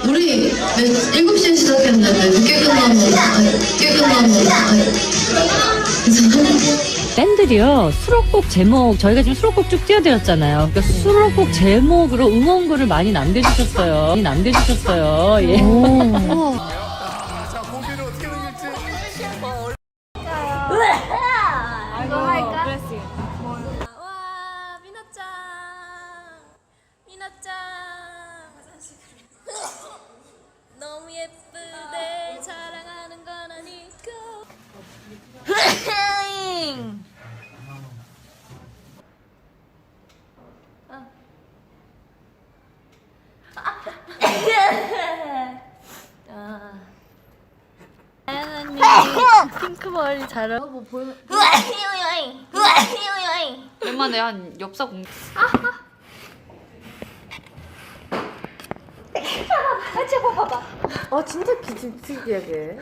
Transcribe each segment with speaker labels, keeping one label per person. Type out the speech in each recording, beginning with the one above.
Speaker 1: 우리 7시에 시작했는데 늦게 끝나면
Speaker 2: 팬들이요 수록곡 제목 저희가 지금 수록곡 쭉 띄워드렸잖아요. 그러니까 수록곡 제목으로 응원글을 많이 남겨주셨어요. 예.
Speaker 3: 자, 공개를 어떻게 넘길지.
Speaker 4: 이거 할까?
Speaker 5: 와 미나짱 너무 예쁘대 자랑하는 건 아니고 다현 언니 핑크 머리 잘 어울려. 뭐 보여?
Speaker 4: 오랜만에 한 엽사 공.
Speaker 6: 진짜 기침튀기하게.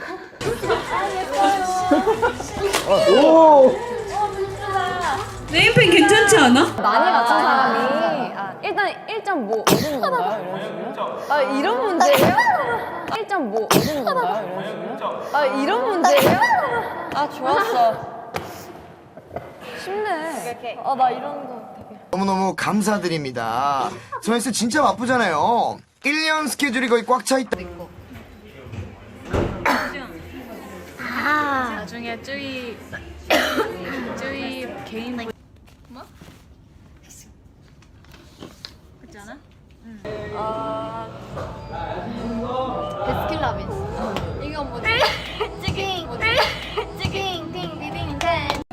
Speaker 2: 네임펜 괜찮지 않아?
Speaker 6: 많이 맞춘 사람이 일단 1.5 얻은 건가요? 이런 식으로? 이런 문제예요? 1.5 얻은 건가요? 이런 식으로? 이런 문제예요? 좋았어. 쉽네. 나 이런 거 되게.
Speaker 3: 너무너무 감사드립니다. 저희스 진짜 바쁘잖아요. 1년 스케줄이 거의 꽉 차 있다.
Speaker 4: 나중에 쯔위 개인 뭐? 그렇지 않아?
Speaker 6: 베스킨라빈스. 이건 뭐지?
Speaker 5: 찌깅 찌깅 띵 비빙 댄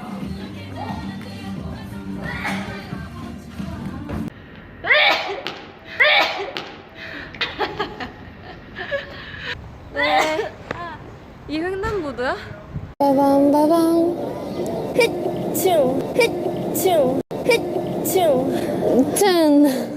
Speaker 6: 이 횡단보도야?
Speaker 5: 흐충 흐충 흐충
Speaker 6: 짠.